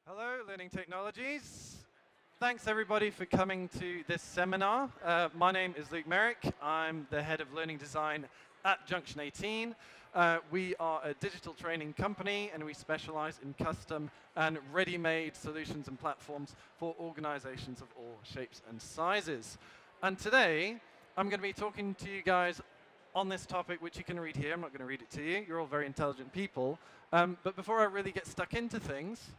Hello, Learning Technologies. Thanks, everybody, for coming to this seminar. My name is Merrick. I'm the head of learning design at Junction-18. We are a digital training company, and we specialize in custom and ready-made solutions and platforms for organizations of all shapes and sizes. And today, I'm going to be talking to you guys on this topic, which you can read here. I'm not going to read it to you. You're all very intelligent people. But before I really get stuck into things,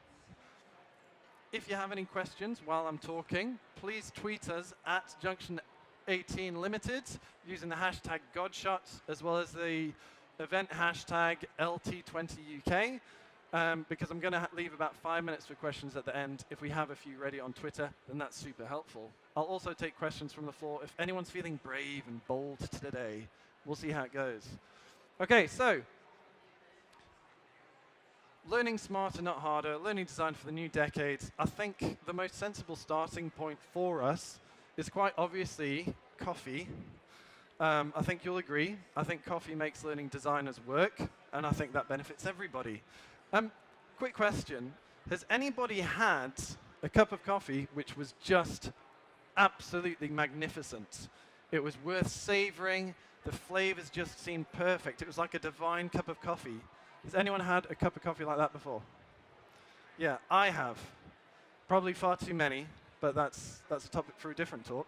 if you have any questions while I'm talking, please tweet us at Junction18 Limited using the hashtag Godshot, as well as the event hashtag LT20UK, because I'm going to leave about 5 minutes for questions at the end. If we have a few ready on Twitter, then that's super helpful. I'll also take questions from the floor if anyone's feeling brave and bold today. We'll see how it goes. OK, so learning smarter, not harder, learning design for the new decade. I think the most sensible starting point for us is quite obviously coffee. I think you'll agree. I think coffee makes learning designers work, and I think that benefits everybody. Quick question. Has anybody had a cup of coffee which was just absolutely magnificent? It was worth savoring. The flavors just seemed perfect. It was like a divine cup of coffee. Has anyone had a cup of coffee like that before? Yeah, I have. Probably far too many, but that's a topic for a different talk.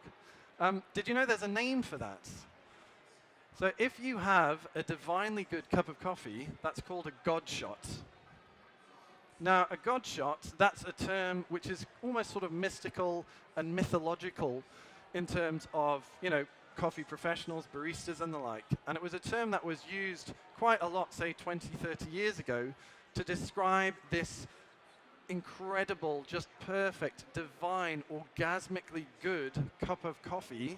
Did you know there's a name for that? So if you have a divinely good cup of coffee, that's called a God shot. Now, a God shot, that's a term which is almost sort of mystical and mythological in terms of, coffee professionals, baristas, and the like. And it was a term that was used quite a lot, say, 20, 30 years ago, to describe this incredible, just perfect, divine, orgasmically good cup of coffee.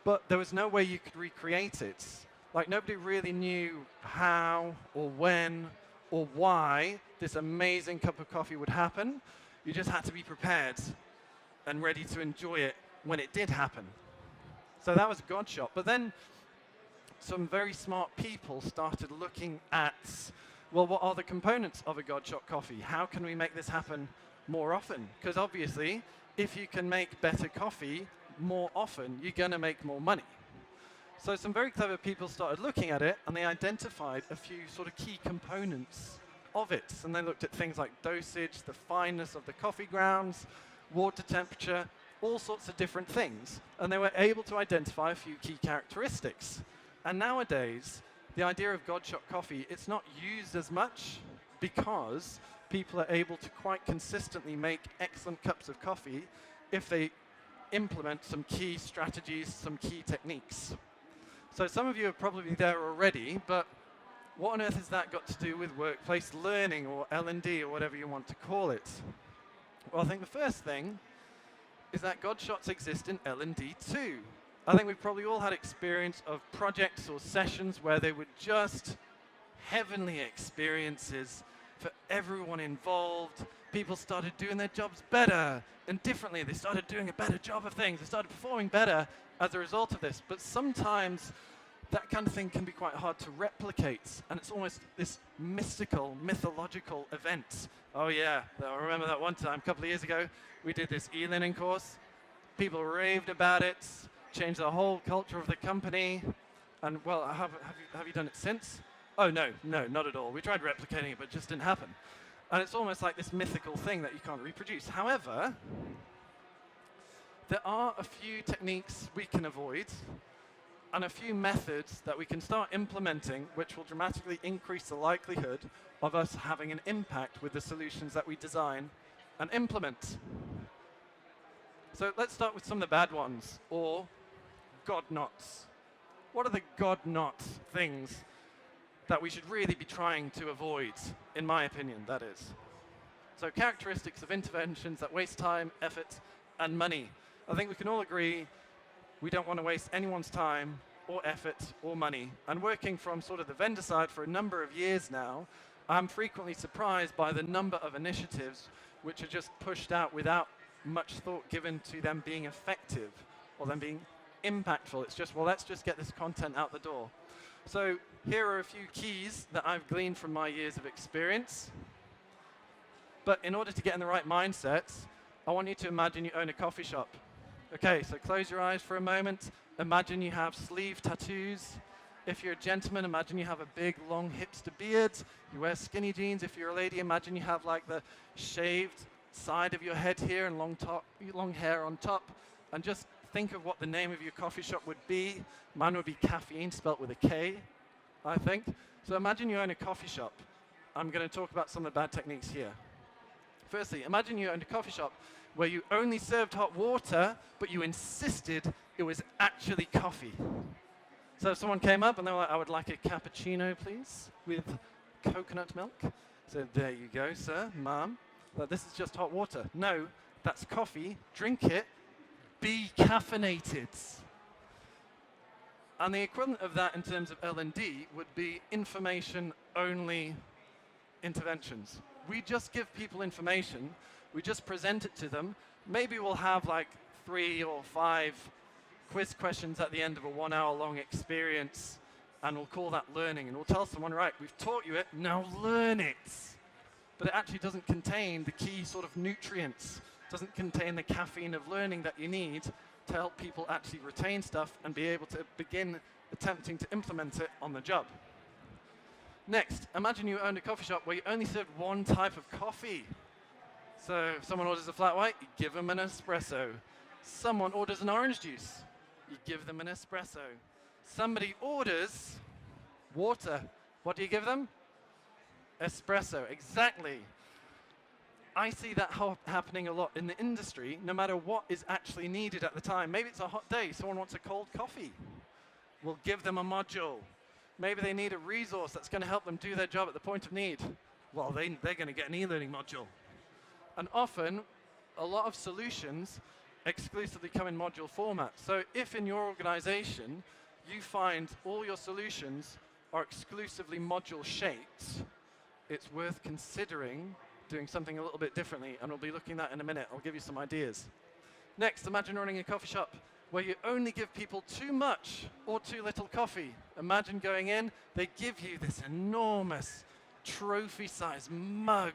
But there was no way you could recreate it. Like, nobody really knew how or when or why this amazing cup of coffee would happen. You just had to be prepared and ready to enjoy it when it did happen. So that was a God shot. But then some very smart people started looking at, well, what are the components of a God shot coffee? How can we make this happen more often? Because obviously, if you can make better coffee more often, you're going to make more money. So some very clever people started looking at it, and they identified a few sort of key components of it. And they looked at things like dosage, the fineness of the coffee grounds, water temperature, all sorts of different things. And they were able to identify a few key characteristics. And nowadays, the idea of God shot coffee, it's not used as much because people are able to quite consistently make excellent cups of coffee if they implement some key strategies, some key techniques. So some of you are probably there already, but what on earth has that got to do with workplace learning or L&D or whatever you want to call it? Well, I think the first thing is that God shots exist in L&D too. I think we've probably all had experience of projects or sessions where they were just heavenly experiences for everyone involved. People started doing their jobs better and differently. They started doing a better job of things. They started performing better as a result of this. But sometimes that kind of thing can be quite hard to replicate, and it's almost this mystical, mythological event. Oh yeah, I remember that one time, a couple of years ago, we did this e-learning course. People raved about it, changed the whole culture of the company, and well, have you done it since? Oh no, not at all. We tried replicating it, but it just didn't happen. And it's almost like this mythical thing that you can't reproduce. However, there are a few techniques we can avoid, and a few methods that we can start implementing which will dramatically increase the likelihood of us having an impact with the solutions that we design and implement. So let's start with some of the bad ones, or God knots. What are the God knot things that we should really be trying to avoid, in my opinion, that is? So characteristics of interventions that waste time, effort, and money. I think we can all agree we don't want to waste anyone's time or effort or money. And working from sort of the vendor side for a number of years now, I'm frequently surprised by the number of initiatives which are just pushed out without much thought given to them being effective or them being impactful. It's just, well, let's just get this content out the door. So here are a few keys that I've gleaned from my years of experience. But in order to get in the right mindset, I want you to imagine you own a coffee shop. Okay, so close your eyes for a moment. Imagine you have sleeve tattoos. If you're a gentleman, imagine you have a big, long hipster beard. You wear skinny jeans. If you're a lady, imagine you have like the shaved side of your head here and long hair on top. And just think of what the name of your coffee shop would be. Mine would be Caffeine, spelt with a K, I think. So imagine you own a coffee shop. I'm going to talk about some of the bad techniques here. Firstly, imagine you owned a coffee shop where you only served hot water, but you insisted it was actually coffee. So if someone came up and they were like, I would like a cappuccino, please, with coconut milk. So there you go, sir, ma'am. But this is just hot water. No, that's coffee. Drink it. Be caffeinated. And the equivalent of that in terms of L&D would be information-only interventions. We just give people information. We just present it to them. Maybe we'll have like 3 or 5 quiz questions at the end of a 1-hour-long experience, and we'll call that learning. And we'll tell someone, right, we've taught you it, now learn it. But it actually doesn't contain the key sort of nutrients, doesn't contain the caffeine of learning that you need to help people actually retain stuff and be able to begin attempting to implement it on the job. Next, imagine you owned a coffee shop where you only served one type of coffee. So if someone orders a flat white, you give them an espresso. Someone orders an orange juice, you give them an espresso. Somebody orders water, what do you give them? Espresso, exactly. I see that happening a lot in the industry, no matter what is actually needed at the time. Maybe it's a hot day, someone wants a cold coffee. We'll give them a module. Maybe they need a resource that's going to help them do their job at the point of need. Well, they're going to get an e-learning module. And often, a lot of solutions exclusively come in module format. So if in your organization, you find all your solutions are exclusively module shaped, it's worth considering doing something a little bit differently, and we'll be looking at that in a minute. I'll give you some ideas. Next, imagine running a coffee shop where you only give people too much or too little coffee. Imagine going in, they give you this enormous trophy-sized mug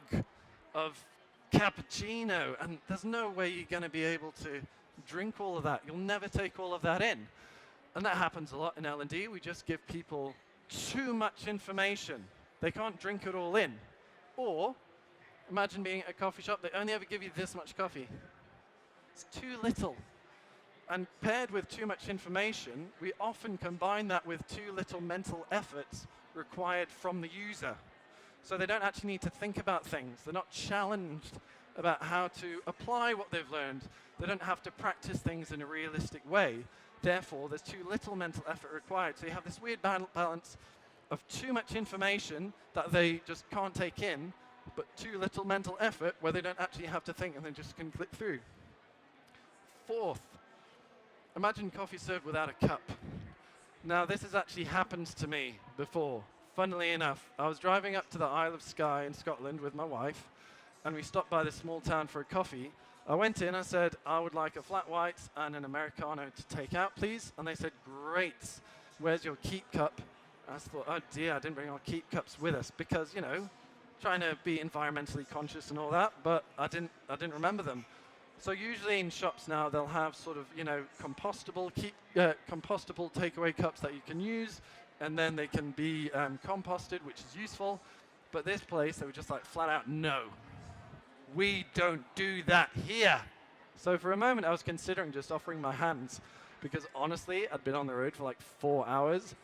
of cappuccino, and there's no way you're going to be able to drink all of that. You'll never take all of that in. And that happens a lot in L&D. We just give people too much information. They can't drink it all in. Or, imagine being at a coffee shop, they only ever give you this much coffee. It's too little. And paired with too much information, we often combine that with too little mental effort required from the user. So they don't actually need to think about things. They're not challenged about how to apply what they've learned. They don't have to practice things in a realistic way. Therefore, there's too little mental effort required. So you have this weird balance of too much information that they just can't take in, but too little mental effort where they don't actually have to think and they just can click through. Fourth, imagine coffee served without a cup. Now, this has actually happened to me before. Funnily enough, I was driving up to the Isle of Skye in Scotland with my wife, and we stopped by this small town for a coffee. I went in, I said, I would like a flat white and an Americano to take out, please. And they said, great, where's your keep cup? I thought, oh dear, I didn't bring our keep cups with us because, you know, trying to be environmentally conscious and all that, but I didn't remember them. So usually in shops now, they'll have sort of, you know, compostable takeaway cups that you can use, and then they can be composted, which is useful. But this place, they were just like flat out, no, we don't do that here. So for a moment, I was considering just offering my hands, because honestly, I'd been on the road for like 4 hours.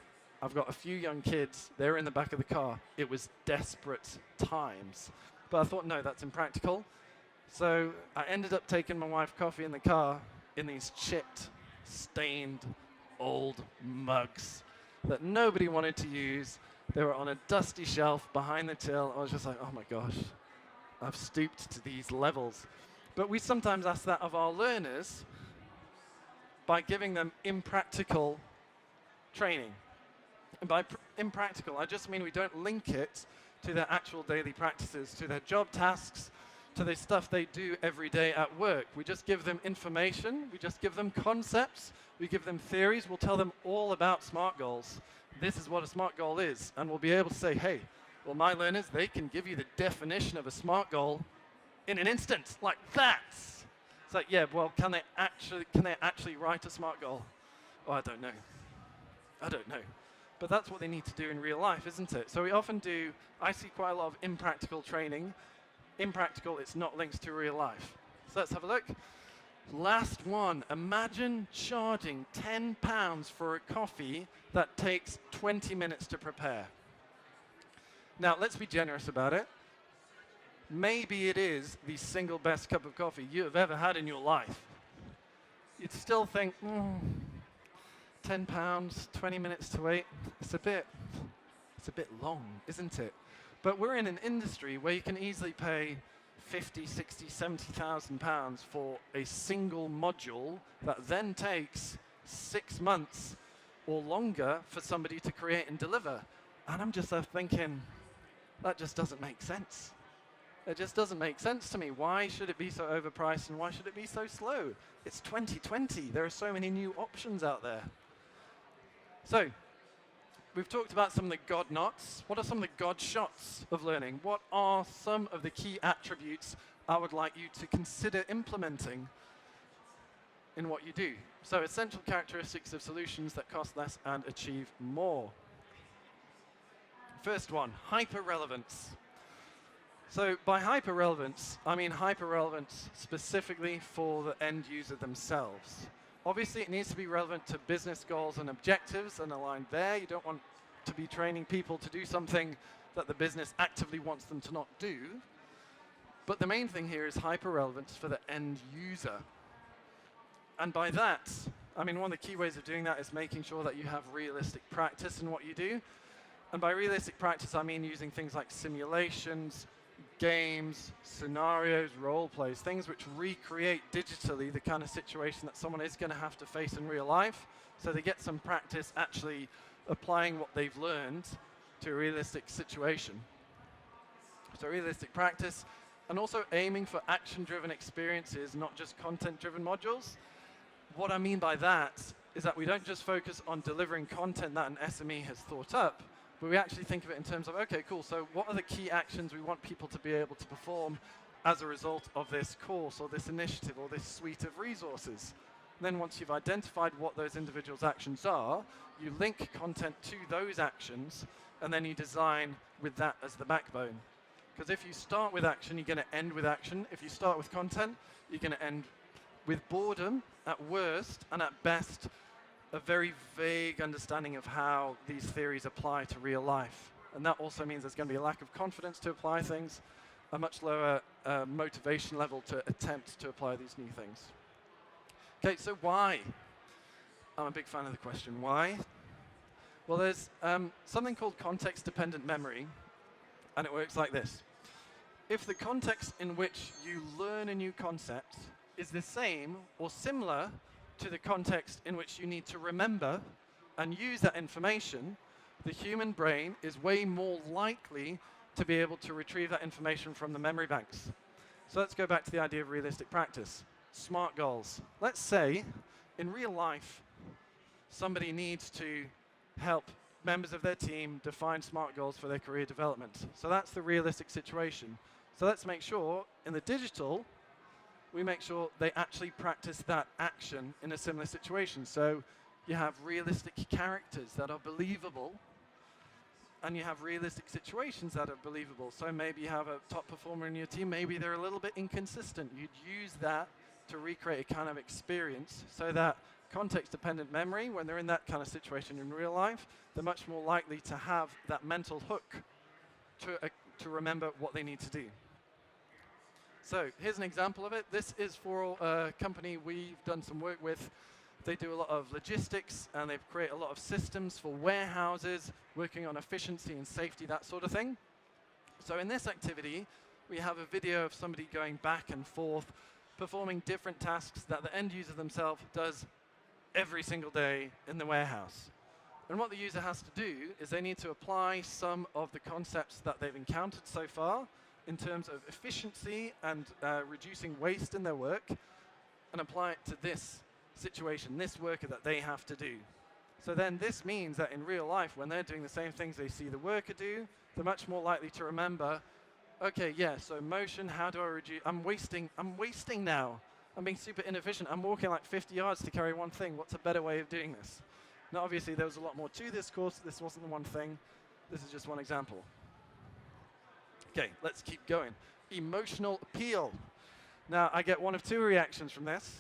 I've got a few young kids. They're in the back of the car. It was desperate times. But I thought, no, that's impractical. So I ended up taking my wife coffee in the car in these chipped, stained, old mugs that nobody wanted to use. They were on a dusty shelf behind the till. I was just like, oh my gosh, I've stooped to these levels. But we sometimes ask that of our learners by giving them impractical training. And by impractical, I just mean we don't link it to their actual daily practices, to their job tasks, to the stuff they do every day at work. We just give them information, we just give them concepts, we give them theories, we'll tell them all about SMART goals. This is what a SMART goal is, and we'll be able to say, hey, well, my learners, they can give you the definition of a SMART goal in an instant, like that. It's like, yeah, well, can they actually write a SMART goal? Oh, I don't know. I don't know. But that's what they need to do in real life, isn't it? So we often do, I see quite a lot of impractical training. Impractical, it's not linked to real life. So let's have a look. Last one, imagine charging £10 for a coffee that takes 20 minutes to prepare. Now, let's be generous about it. Maybe it is the single best cup of coffee you have ever had in your life. You'd still think, £10, 20 minutes to wait, it's a bit long, isn't it? But we're in an industry where you can easily pay 50, 60, 70,000 pounds for a single module that then takes 6 months or longer for somebody to create and deliver. And I'm just left thinking, that just doesn't make sense. It just doesn't make sense to me. Why should it be so overpriced and why should it be so slow? It's 2020. There are so many new options out there. So, we've talked about some of the God nots. What are some of the God shots of learning? What are some of the key attributes I would like you to consider implementing in what you do? So, essential characteristics of solutions that cost less and achieve more. First one, hyper-relevance. So by hyper-relevance, I mean hyper-relevance specifically for the end user themselves. Obviously, it needs to be relevant to business goals and objectives and aligned there. You don't want to be training people to do something that the business actively wants them to not do. But the main thing here is hyper-relevance for the end user. And by that, I mean, one of the key ways of doing that is making sure that you have realistic practice in what you do. And by realistic practice, I mean using things like simulations, games, scenarios, role plays, things which recreate digitally the kind of situation that someone is going to have to face in real life, so they get some practice actually applying what they've learned to a realistic situation. So realistic practice, and also aiming for action-driven experiences, not just content-driven modules. What I mean by that is that we don't just focus on delivering content that an SME has thought up, but we actually think of it in terms of, okay, cool, so what are the key actions we want people to be able to perform as a result of this course or this initiative or this suite of resources? And then once you've identified what those individuals' actions are, you link content to those actions, and then you design with that as the backbone. Because if you start with action, you're going to end with action. If you start with content, you're going to end with boredom at worst, and at best, a very vague understanding of how these theories apply to real life. And that also means there's going to be a lack of confidence to apply things, a much lower motivation level to attempt to apply these new things. Okay, so why? I'm a big fan of the question, why? Well, there's something called context-dependent memory, and it works like this. If the context in which you learn a new concept is the same or similar to the context in which you need to remember and use that information, the human brain is way more likely to be able to retrieve that information from the memory banks. So let's go back to the idea of realistic practice. SMART goals. Let's say, in real life, somebody needs to help members of their team define SMART goals for their career development. So that's the realistic situation. So let's make sure, in the digital, we make sure they actually practice that action in a similar situation. So you have realistic characters that are believable, and you have realistic situations that are believable. So maybe you have a top performer in your team, maybe they're a little bit inconsistent. You'd use that to recreate a kind of experience so that context-dependent memory, when they're in that kind of situation in real life, they're much more likely to have that mental hook to remember what they need to do. So here's an example of it. This is for a company we've done some work with. They do a lot of logistics, and they create a lot of systems for warehouses, working on efficiency and safety, that sort of thing. So in this activity, we have a video of somebody going back and forth, performing different tasks that the end user themselves does every single day in the warehouse. And what the user has to do is they need to apply some of the concepts that they've encountered so far in terms of efficiency and reducing waste in their work, and apply it to this situation, this worker that they have to do. So then this means that in real life, when they're doing the same things they see the worker do, they're much more likely to remember Okay, yeah, so motion, how do I reduce? I'm wasting now. I'm being super inefficient. I'm walking like 50 yards to carry one thing. What's a better way of doing this? Now, obviously, there was a lot more to this course. This wasn't the one thing. This is just one example. Okay, let's keep going. Emotional appeal. Now, I get one of two reactions from this.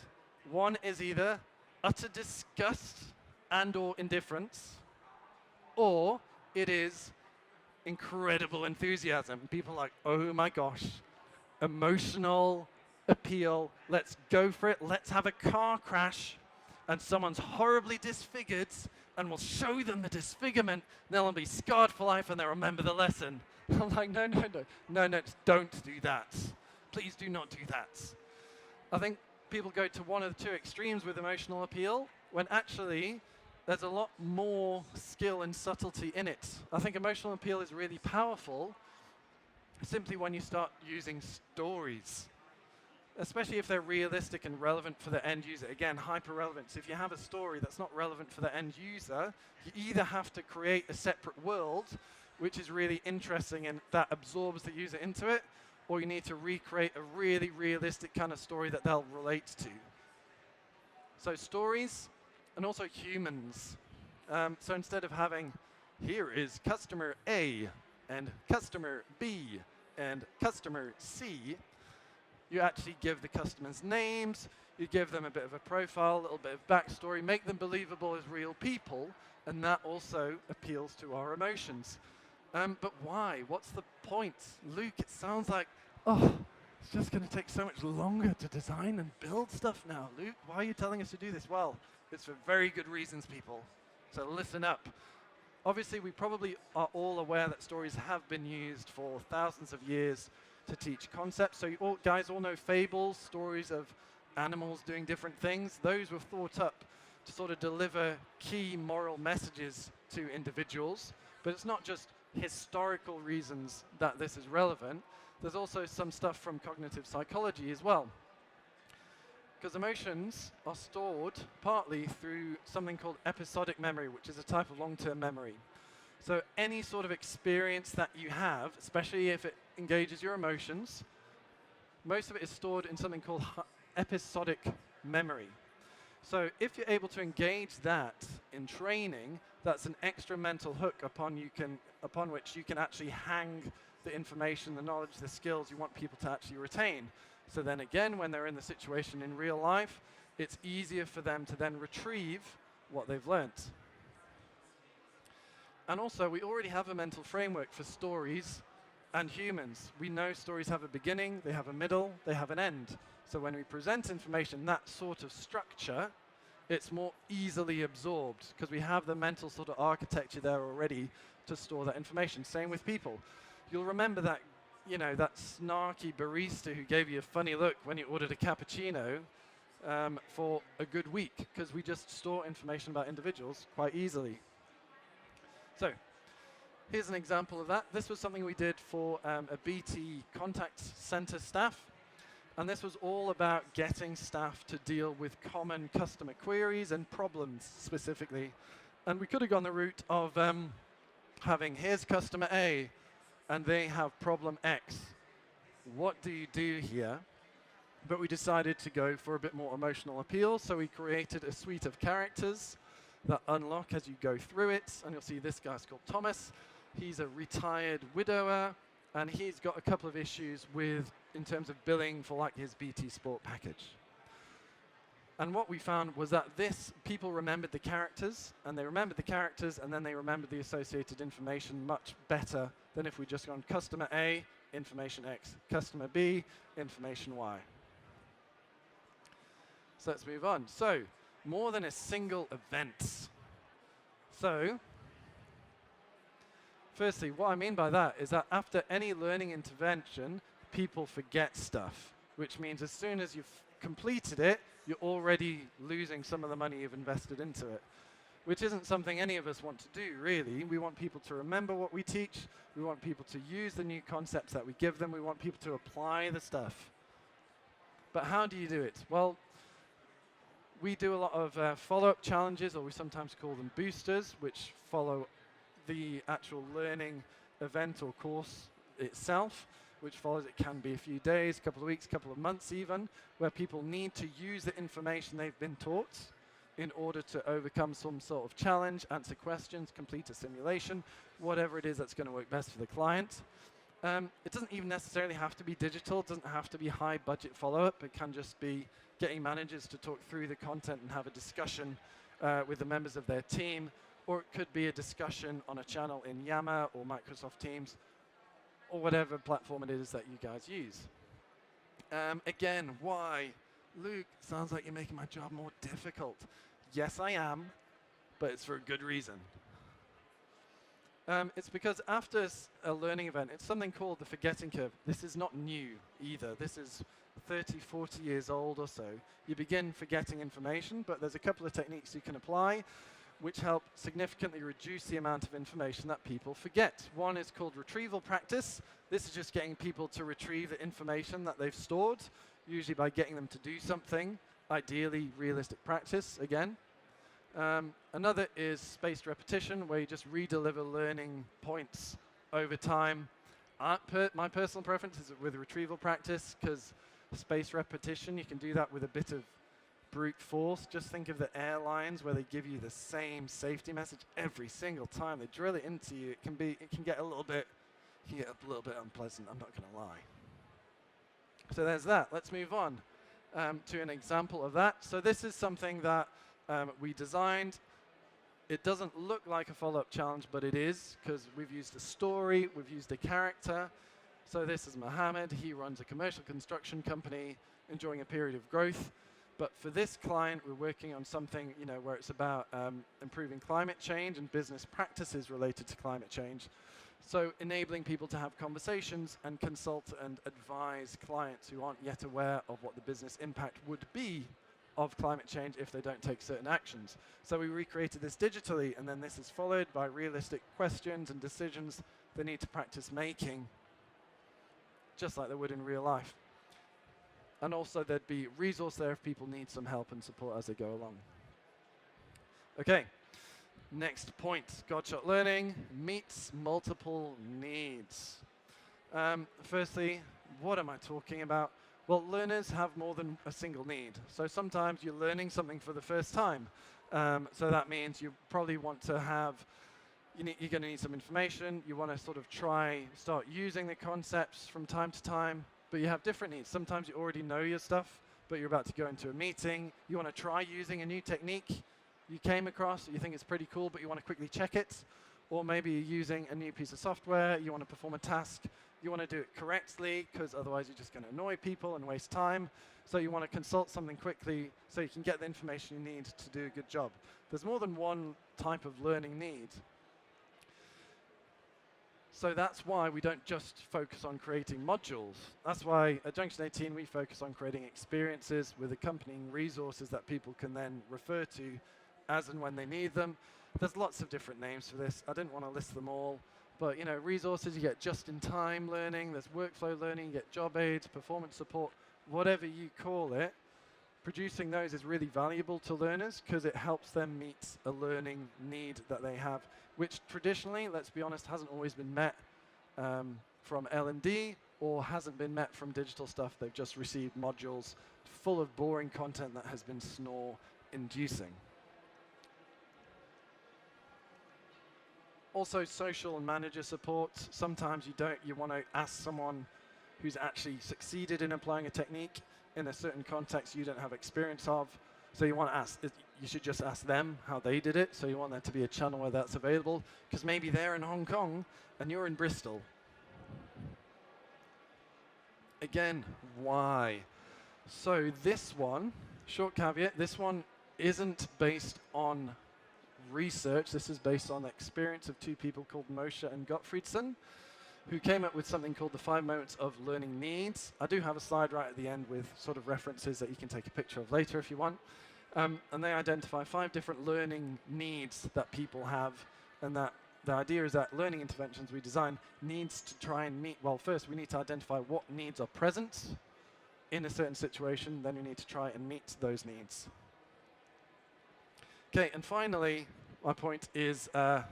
One is either utter disgust and or indifference, or it is incredible enthusiasm. People are like, oh my gosh, emotional appeal, let's go for it, let's have a car crash, and someone's horribly disfigured, and we'll show them the disfigurement, they'll be scarred for life, and they'll remember the lesson. I'm like, no, don't do that. Please do not do that. I think people go to one of the two extremes with emotional appeal, when actually there's a lot more skill and subtlety in it. I think emotional appeal is really powerful simply when you start using stories, especially if they're realistic and relevant for the end user. Again, hyper-relevance. If you have a story that's not relevant for the end user, you either have to create a separate world, which is really interesting and that absorbs the user into it, or you need to recreate a really realistic kind of story that they'll relate to. So stories, and also humans. So instead of having, here is customer A, and customer B, and customer C, you actually give the customers names, you give them a bit of a profile, a little bit of backstory, make them believable as real people, and that also appeals to our emotions. But why? What's the point? Luke, it sounds like, oh, it's just going to take so much longer to design and build stuff now. Luke, why are you telling us to do this? Well, it's for very good reasons, people. So listen up. Obviously, we probably are all aware that stories have been used for thousands of years to teach concepts. So you guys all know fables, stories of animals doing different things. Those were thought up to sort of deliver key moral messages to individuals. But it's not just historical reasons that this is relevant. There's also some stuff from cognitive psychology as well. Because emotions are stored partly through something called episodic memory, which is a type of long-term memory. So any sort of experience that you have, especially if it engages your emotions, most of it is stored in something called episodic memory. So if you're able to engage that in training, that's an extra mental hook upon which you can actually hang the information, the knowledge, the skills you want people to actually retain. So then again, when they're in the situation in real life, it's easier for them to then retrieve what they've learnt. And also, we already have a mental framework for stories and humans. We know stories have a beginning, they have a middle, they have an end. So when we present information, that sort of structure, it's more easily absorbed because we have the mental sort of architecture there already to store that information. Same with people. You'll remember that, that snarky barista who gave you a funny look when you ordered a cappuccino for a good week, because we just store information about individuals quite easily. So here's an example of that. This was something we did for a BT contact center staff. And this was all about getting staff to deal with common customer queries and problems specifically. And we could have gone the route of having, here's customer A, and they have problem X. What do you do here? But we decided to go for a bit more emotional appeal, so we created a suite of characters that unlock as you go through it. And you'll see this guy's called Thomas. He's a retired widower, and he's got a couple of issues in terms of billing for like his BT Sport package. And what we found was that people remembered the characters, and they remembered the characters, and then they remembered the associated information much better than if we just gone customer A, information X, customer B, information Y. So let's move on. So, more than a single event. So, firstly, what I mean by that is that after any learning intervention, people forget stuff, which means as soon as you've completed it, you're already losing some of the money you've invested into it, which isn't something any of us want to do, really. We want people to remember what we teach. We want people to use the new concepts that we give them. We want people to apply the stuff. But how do you do it? Well, we do a lot of follow-up challenges, or we sometimes call them boosters, which follow the actual learning event or course itself. which follows. It can be a few days, a couple of weeks, a couple of months even, where people need to use the information they've been taught in order to overcome some sort of challenge, answer questions, complete a simulation, whatever it is that's going to work best for the client. It doesn't even necessarily have to be digital. It doesn't have to be high budget follow-up. It can just be getting managers to talk through the content and have a discussion with the members of their team, or it could be a discussion on a channel in Yammer or Microsoft Teams, or whatever platform it is that you guys use. Again, why? Luke, sounds like you're making my job more difficult. Yes, I am, but it's for a good reason. It's because after a learning event, it's something called the forgetting curve. This is not new either. This is 30, 40 years old or so. You begin forgetting information, but there's a couple of techniques you can apply which help significantly reduce the amount of information that people forget. One is called retrieval practice. This is just getting people to retrieve the information that they've stored, usually by getting them to do something, ideally realistic practice again. Another is spaced repetition, where you just re-deliver learning points over time. My personal preference is with retrieval practice, because spaced repetition, you can do that with a bit of brute force. Just think of the airlines where they give you the same safety message every single time. They drill it into you. It can get a little bit unpleasant, I'm not going to lie. So there's that. Let's move on to an example of that. So this is something that we designed. It doesn't look like a follow-up challenge, but it is, because we've used a story, we've used a character. So this is Mohammed. He runs a commercial construction company, enjoying a period of growth. But for this client, we're working on something, where it's about improving climate change and business practices related to climate change. So enabling people to have conversations and consult and advise clients who aren't yet aware of what the business impact would be of climate change if they don't take certain actions. So we recreated this digitally, and then this is followed by realistic questions and decisions they need to practice making, just like they would in real life. And also there'd be resource there if people need some help and support as they go along. Okay, next point. Godshot learning meets multiple needs. Firstly, what am I talking about? Well, learners have more than a single need. So sometimes you're learning something for the first time. So that means you probably want to have, you're going to need some information. You want to sort of start using the concepts from time to time. But you have different needs. Sometimes you already know your stuff, but you're about to go into a meeting. You want to try using a new technique you came across, you think it's pretty cool, but you want to quickly check it. Or maybe you're using a new piece of software, you want to perform a task, you want to do it correctly, because otherwise you're just going to annoy people and waste time. So you want to consult something quickly so you can get the information you need to do a good job. There's more than one type of learning need. So that's why we don't just focus on creating modules. That's why at Junction-18 we focus on creating experiences with accompanying resources that people can then refer to as and when they need them. There's lots of different names for this. I didn't want to list them all. But resources, you get just-in-time learning, there's workflow learning, you get job aids, performance support, whatever you call it. Producing those is really valuable to learners because it helps them meet a learning need that they have, which traditionally, let's be honest, hasn't always been met from L&D or hasn't been met from digital stuff. They've just received modules full of boring content that has been snore-inducing. Also, social and manager support. Sometimes you want to ask someone who's actually succeeded in applying a technique in a certain context you don't have experience of. So you want to ask, you should just ask them how they did it. So you want there to be a channel where that's available, because maybe they're in Hong Kong and you're in Bristol. Again, why? So this one, short caveat, this one isn't based on research. This is based on the experience of two people called Moshe and Gottfriedson, who came up with something called the 5 moments of learning needs. I do have a slide right at the end with sort of references that you can take a picture of later if you want. And they identify 5 different learning needs that people have, and that the idea is that learning interventions we design needs to try and meet, well, first we need to identify what needs are present in a certain situation, then we need to try and meet those needs. Okay, and finally, my point is got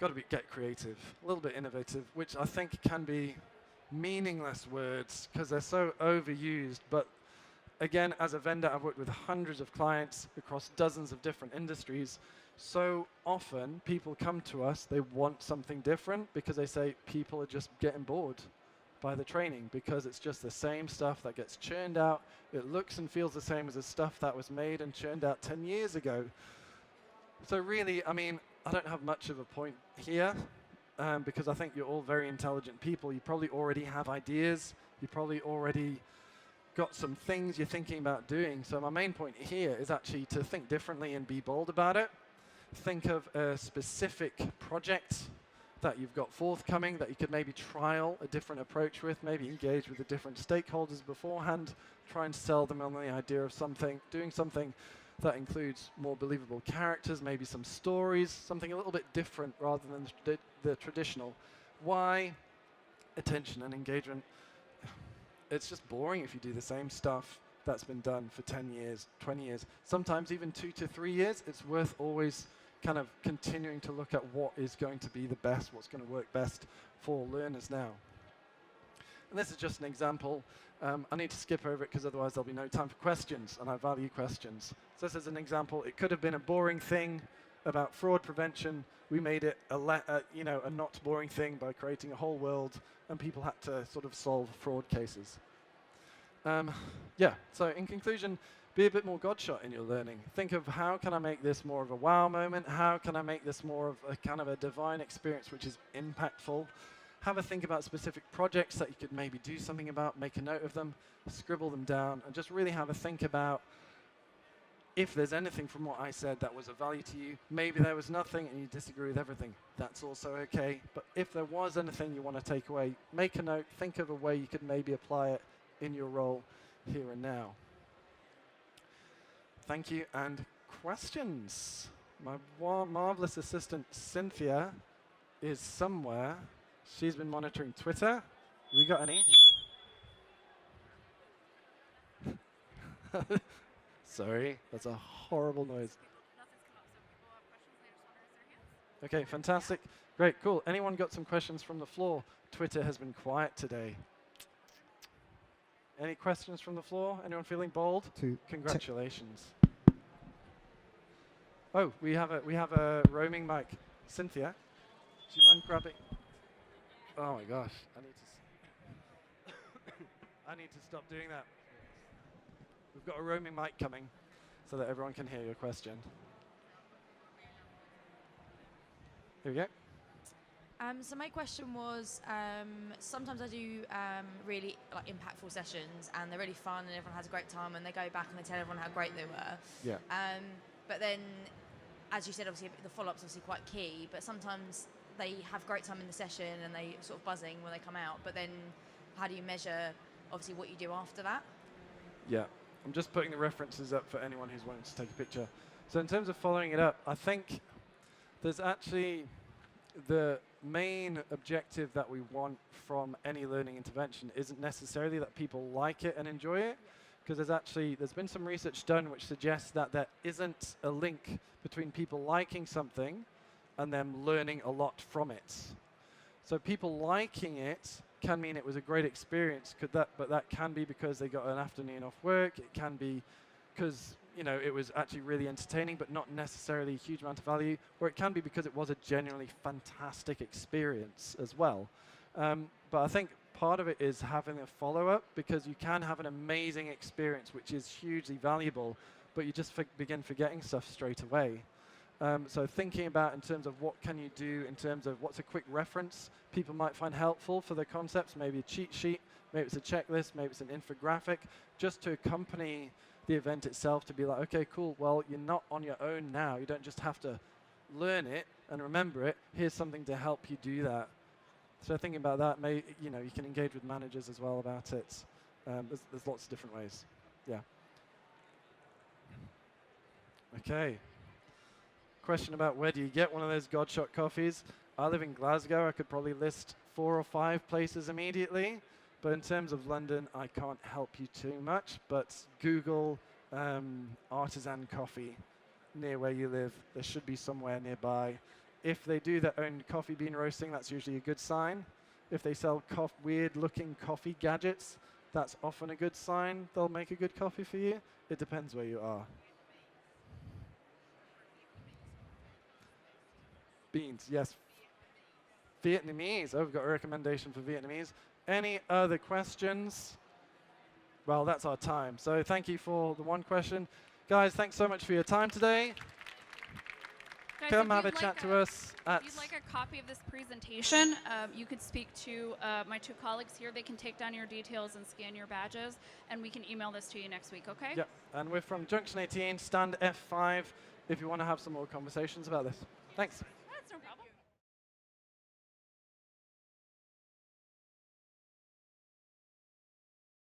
to get creative, a little bit innovative, which I think can be meaningless words because they're so overused. But again, as a vendor, I've worked with hundreds of clients across dozens of different industries. So often, people come to us, they want something different because they say people are just getting bored by the training because it's just the same stuff that gets churned out. It looks and feels the same as the stuff that was made and churned out 10 years ago. So really, I mean, I don't have much of a point here because I think you're all very intelligent people. You probably already have ideas. You probably already got some things you're thinking about doing. So my main point here is actually to think differently and be bold about it. Think of a specific project that you've got forthcoming that you could maybe trial a different approach with, maybe engage with the different stakeholders beforehand, try and sell them on the idea of something, doing something that includes more believable characters, maybe some stories, something a little bit different rather than the traditional. Why? Attention and engagement. It's just boring if you do the same stuff that's been done for 10 years, 20 years, sometimes even 2 to 3 years. It's worth always kind of continuing to look at what is going to be the best, what's going to work best for learners now. And this is just an example. I need to skip over it because otherwise there'll be no time for questions, and I value questions. So this is an example. It could have been a boring thing about fraud prevention. We made it a not boring thing by creating a whole world, and people had to sort of solve fraud cases. Yeah, so in conclusion, be a bit more godshot in your learning. Think of how can I make this more of a wow moment? How can I make this more of a kind of a divine experience which is impactful? Have a think about specific projects that you could maybe do something about, make a note of them, scribble them down, and just really have a think about if there's anything from what I said that was of value to you. Maybe there was nothing and you disagree with everything. That's also okay. But if there was anything you want to take away, make a note, think of a way you could maybe apply it in your role here and now. Thank you, and questions? My marvelous assistant, Cynthia, is somewhere. She's been monitoring Twitter. We got any? Sorry, that's a horrible noise. Okay, fantastic. Great, cool. Anyone got some questions from the floor? Twitter has been quiet today. Any questions from the floor? Anyone feeling bold? Congratulations. Oh, we have a roaming mic. Cynthia, do you mind grabbing? Oh my gosh, I need to stop doing that. We've got a roaming mic coming so that everyone can hear your question. Here we go. So my question was, sometimes I do really impactful sessions, and they're really fun, and everyone has a great time, and they go back and they tell everyone how great they were. Yeah. But then, as you said, obviously the follow-up's obviously quite key. But sometimes they have great time in the session and they sort of buzzing when they come out. But then, how do you measure, obviously, what you do after that? Yeah. I'm just putting the references up for anyone who's wanting to take a picture. So in terms of following it up, I think there's actually the main objective that we want from any learning intervention isn't necessarily that people like it and enjoy it, because there's been some research done which suggests that there isn't a link between people liking something and them learning a lot from it. So people liking it can mean it was a great experience, but that can be because they got an afternoon off work. It can be because it was actually really entertaining, but not necessarily a huge amount of value. Or it can be because it was a genuinely fantastic experience as well. But I think part of it is having a follow-up, because you can have an amazing experience, which is hugely valuable, but you just begin forgetting stuff straight away. So thinking about in terms of what can you do in terms of what's a quick reference people might find helpful for their concepts, maybe a cheat sheet, maybe it's a checklist, maybe it's an infographic, just to accompany the event itself, to be like, okay, cool, well, you're not on your own now. You don't just have to learn it and remember it. Here's something to help you do that. So thinking about that, you can engage with managers as well about it. There's lots of different ways. Yeah. Okay. Question about where do you get one of those Godshot coffees? I live in Glasgow. I could probably list 4 or 5 places immediately. But in terms of London, I can't help you too much. But Google artisan coffee near where you live. There should be somewhere nearby. If they do their own coffee bean roasting, that's usually a good sign. If they sell weird-looking coffee gadgets, that's often a good sign they'll make a good coffee for you. It depends where you are. Beans, yes. Vietnamese. Oh, we've got a recommendation for Vietnamese. Any other questions? Well, that's our time. So thank you for the one question. Guys, thanks so much for your time today. Guys, Come have a chat to us. If you'd like a copy of this presentation, you could speak to my two colleagues here. They can take down your details and scan your badges, and we can email this to you next week, okay? Yeah, and we're from Junction-18, stand F5, if you want to have some more conversations about this. Thanks.